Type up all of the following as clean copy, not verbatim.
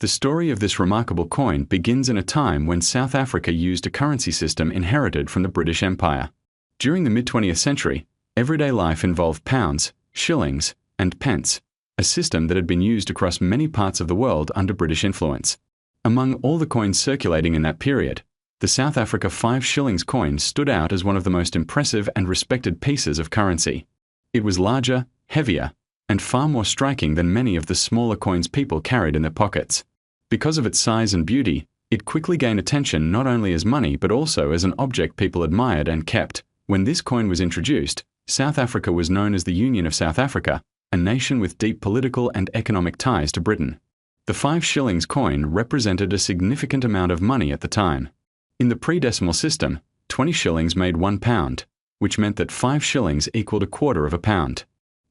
The story of this remarkable coin begins in a time when South Africa used a currency system inherited from the British Empire. During the mid-20th century, everyday life involved pounds, shillings, and pence, a system that had been used across many parts of the world under British influence. Among all the coins circulating in that period, the South Africa 5 shillings coin stood out as one of the most impressive and respected pieces of currency. It was larger, heavier, and far more striking than many of the smaller coins people carried in their pockets. Because of its size and beauty, it quickly gained attention not only as money but also as an object people admired and kept. When this coin was introduced, South Africa was known as the Union of South Africa, a nation with deep political and economic ties to Britain. The 5 shillings coin represented a significant amount of money at the time. In the pre-decimal system, 20 shillings made £1, which meant that 5 shillings equaled a quarter of a pound.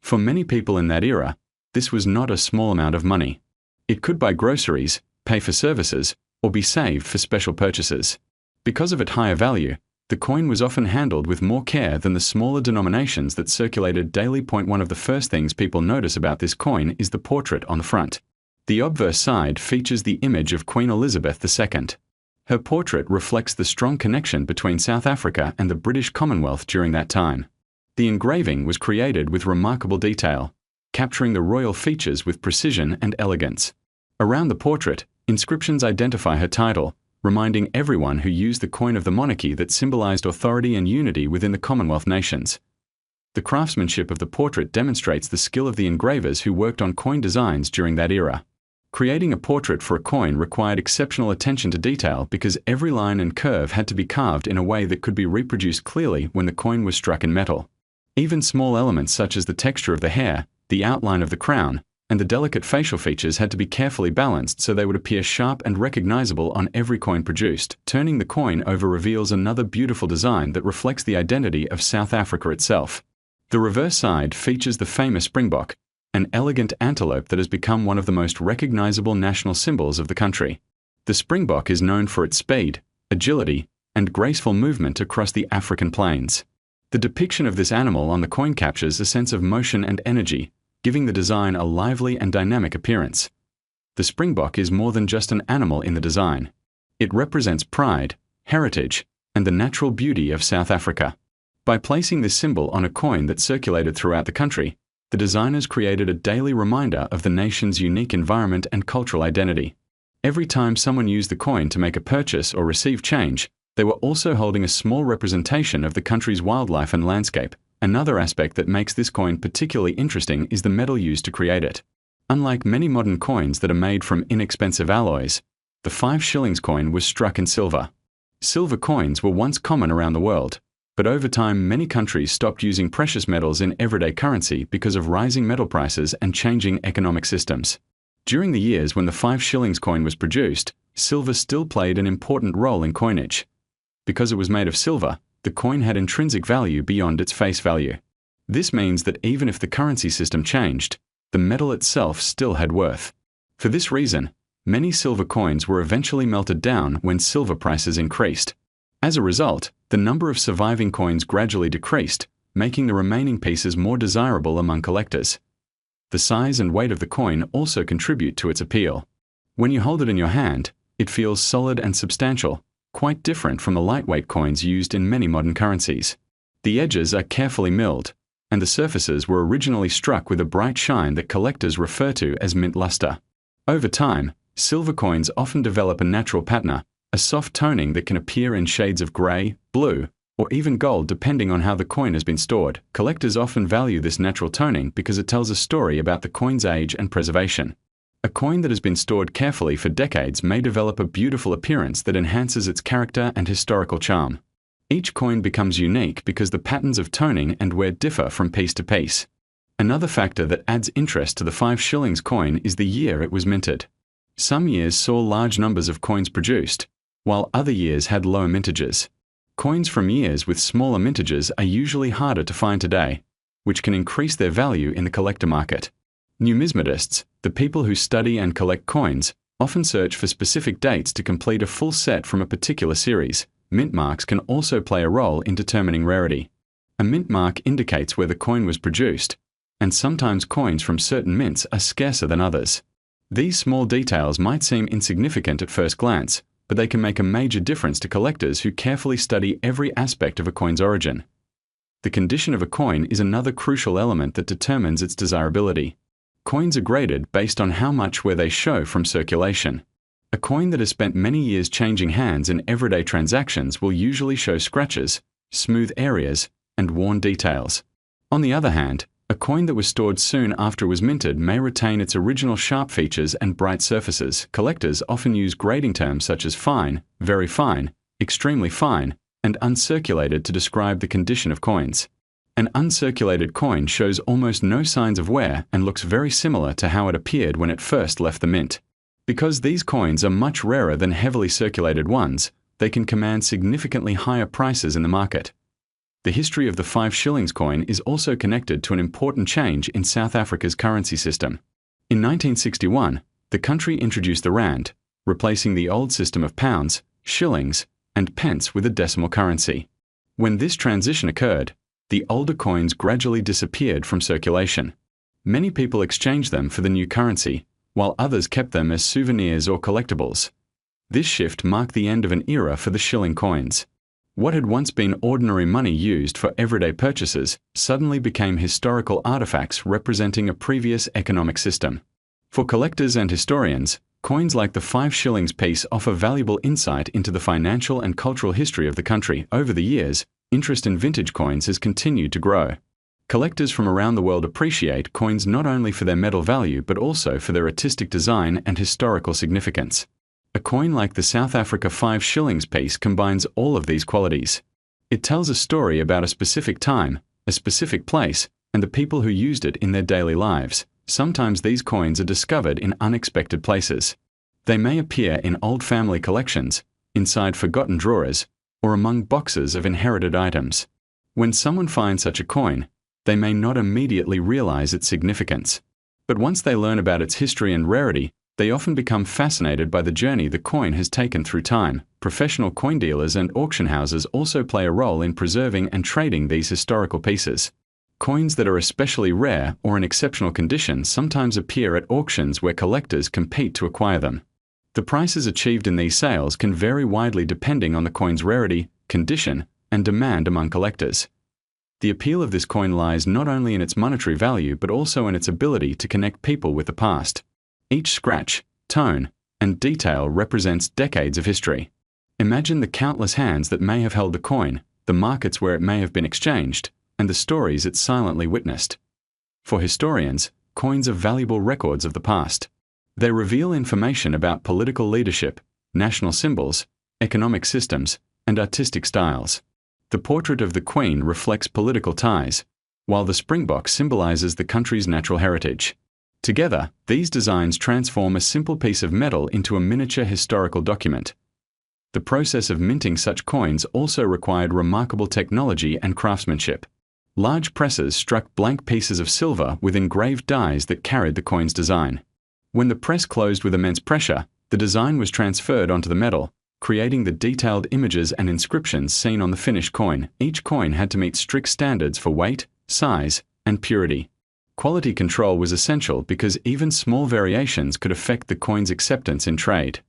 For many people in that era, this was not a small amount of money. It could buy groceries, pay for services, or be saved for special purchases. Because of its higher value, the coin was often handled with more care than the smaller denominations that circulated daily. One of the first things people notice about this coin is the portrait on the front. The obverse side features the image of Queen Elizabeth II. Her portrait reflects the strong connection between South Africa and the British Commonwealth during that time. The engraving was created with remarkable detail, capturing the royal features with precision and elegance. Around the portrait, inscriptions identify her title, reminding everyone who used the coin of the monarchy that symbolized authority and unity within the Commonwealth nations. The craftsmanship of the portrait demonstrates the skill of the engravers who worked on coin designs during that era. Creating a portrait for a coin required exceptional attention to detail because every line and curve had to be carved in a way that could be reproduced clearly when the coin was struck in metal. Even small elements such as the texture of the hair, the outline of the crown, and the delicate facial features had to be carefully balanced so they would appear sharp and recognizable on every coin produced. Turning the coin over reveals another beautiful design that reflects the identity of South Africa itself. The reverse side features the famous springbok, an elegant antelope that has become one of the most recognizable national symbols of the country. The springbok is known for its speed, agility, and graceful movement across the African plains. The depiction of this animal on the coin captures a sense of motion and energy, giving the design a lively and dynamic appearance. The springbok is more than just an animal in the design. It represents pride, heritage, and the natural beauty of South Africa. By placing this symbol on a coin that circulated throughout the country, the designers created a daily reminder of the nation's unique environment and cultural identity. Every time someone used the coin to make a purchase or receive change, they were also holding a small representation of the country's wildlife and landscape. Another aspect that makes this coin particularly interesting is the metal used to create it. Unlike many modern coins that are made from inexpensive alloys, the 5 shillings coin was struck in silver. Silver coins were once common around the world, but over time many countries stopped using precious metals in everyday currency because of rising metal prices and changing economic systems. During the years when the 5 shillings coin was produced, silver still played an important role in coinage. Because it was made of silver, the coin had intrinsic value beyond its face value. This means that even if the currency system changed, the metal itself still had worth. For this reason, many silver coins were eventually melted down when silver prices increased. As a result, the number of surviving coins gradually decreased, making the remaining pieces more desirable among collectors. The size and weight of the coin also contribute to its appeal. When you hold it in your hand, it feels solid and substantial, quite different from the lightweight coins used in many modern currencies. The edges are carefully milled, and the surfaces were originally struck with a bright shine that collectors refer to as mint luster. Over time, silver coins often develop a natural patina, a soft toning that can appear in shades of grey, blue, or even gold depending on how the coin has been stored. Collectors often value this natural toning because it tells a story about the coin's age and preservation. A coin that has been stored carefully for decades may develop a beautiful appearance that enhances its character and historical charm. Each coin becomes unique because the patterns of toning and wear differ from piece to piece. Another factor that adds interest to the 5 shillings coin is the year it was minted. Some years saw large numbers of coins produced, while other years had lower mintages. Coins from years with smaller mintages are usually harder to find today, which can increase their value in the collector market. Numismatists, the people who study and collect coins, often search for specific dates to complete a full set from a particular series. Mint marks can also play a role in determining rarity. A mint mark indicates where the coin was produced, and sometimes coins from certain mints are scarcer than others. These small details might seem insignificant at first glance, but they can make a major difference to collectors who carefully study every aspect of a coin's origin. The condition of a coin is another crucial element that determines its desirability. Coins are graded based on how much wear they show from circulation. A coin that has spent many years changing hands in everyday transactions will usually show scratches, smooth areas, and worn details. On the other hand, a coin that was stored soon after it was minted may retain its original sharp features and bright surfaces. Collectors often use grading terms such as fine, very fine, extremely fine, and uncirculated to describe the condition of coins. An uncirculated coin shows almost no signs of wear and looks very similar to how it appeared when it first left the mint. Because these coins are much rarer than heavily circulated ones, they can command significantly higher prices in the market. The history of the 5 shillings coin is also connected to an important change in South Africa's currency system. In 1961, the country introduced the rand, replacing the old system of pounds, shillings, and pence with a decimal currency. When this transition occurred, the older coins gradually disappeared from circulation. Many people exchanged them for the new currency, while others kept them as souvenirs or collectibles. This shift marked the end of an era for the shilling coins. What had once been ordinary money used for everyday purchases suddenly became historical artifacts representing a previous economic system. For collectors and historians, coins like the 5 shillings piece offer valuable insight into the financial and cultural history of the country. Over the years, interest in vintage coins has continued to grow. Collectors from around the world appreciate coins not only for their metal value but also for their artistic design and historical significance. A coin like the South Africa 5 shillings piece combines all of these qualities. It tells a story about a specific time, a specific place, and the people who used it in their daily lives. Sometimes these coins are discovered in unexpected places. They may appear in old family collections, inside forgotten drawers, or among boxes of inherited items. When someone finds such a coin, they may not immediately realize its significance. But once they learn about its history and rarity, they often become fascinated by the journey the coin has taken through time. Professional coin dealers and auction houses also play a role in preserving and trading these historical pieces. Coins that are especially rare or in exceptional condition sometimes appear at auctions where collectors compete to acquire them. The prices achieved in these sales can vary widely depending on the coin's rarity, condition, and demand among collectors. The appeal of this coin lies not only in its monetary value but also in its ability to connect people with the past. Each scratch, tone, and detail represents decades of history. Imagine the countless hands that may have held the coin, the markets where it may have been exchanged, and the stories it silently witnessed. For historians, coins are valuable records of the past. They reveal information about political leadership, national symbols, economic systems, and artistic styles. The portrait of the Queen reflects political ties, while the springbok symbolizes the country's natural heritage. Together, these designs transform a simple piece of metal into a miniature historical document. The process of minting such coins also required remarkable technology and craftsmanship. Large presses struck blank pieces of silver with engraved dies that carried the coin's design. When the press closed with immense pressure, the design was transferred onto the metal, creating the detailed images and inscriptions seen on the finished coin. Each coin had to meet strict standards for weight, size, and purity. Quality control was essential because even small variations could affect the coin's acceptance in trade.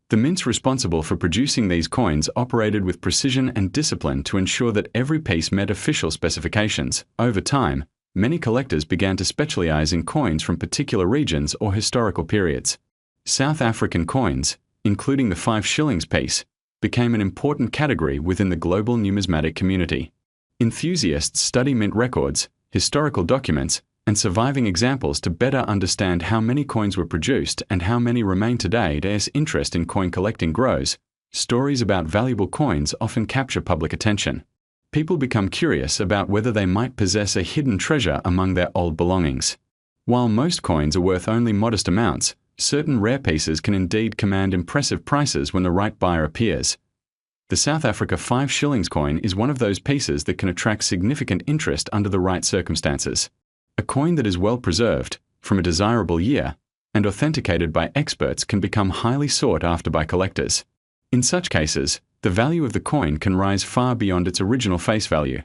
The mints responsible for producing these coins operated with precision and discipline to ensure that every piece met official specifications. Over time, many collectors began to specialize in coins from particular regions or historical periods. South African coins, including the 5 shillings piece, became an important category within the global numismatic community. Enthusiasts study mint records, historical documents, and surviving examples to better understand how many coins were produced and how many remain today. As interest in coin collecting grows, stories about valuable coins often capture public attention. People become curious about whether they might possess a hidden treasure among their old belongings. While most coins are worth only modest amounts, certain rare pieces can indeed command impressive prices when the right buyer appears. The South Africa 5 shillings coin is one of those pieces that can attract significant interest under the right circumstances. A coin that is well preserved, from a desirable year, and authenticated by experts can become highly sought after by collectors. In such cases, the value of the coin can rise far beyond its original face value.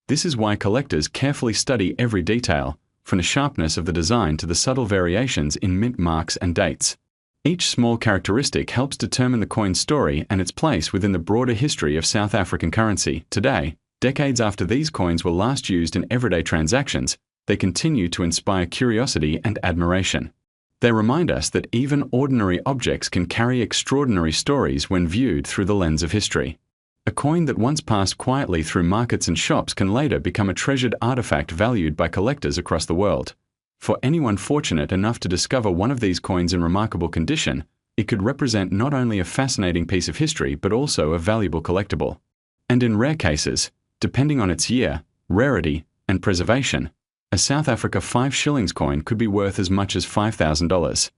This is why collectors carefully study every detail, from the sharpness of the design to the subtle variations in mint marks and dates. Each small characteristic helps determine the coin's story and its place within the broader history of South African currency. Today, decades after these coins were last used in everyday transactions, they continue to inspire curiosity and admiration. They remind us that even ordinary objects can carry extraordinary stories when viewed through the lens of history. A coin that once passed quietly through markets and shops can later become a treasured artifact valued by collectors across the world. For anyone fortunate enough to discover one of these coins in remarkable condition, it could represent not only a fascinating piece of history but also a valuable collectible. And in rare cases, depending on its year, rarity, and preservation, a South Africa 5 shillings coin could be worth as much as $5,000.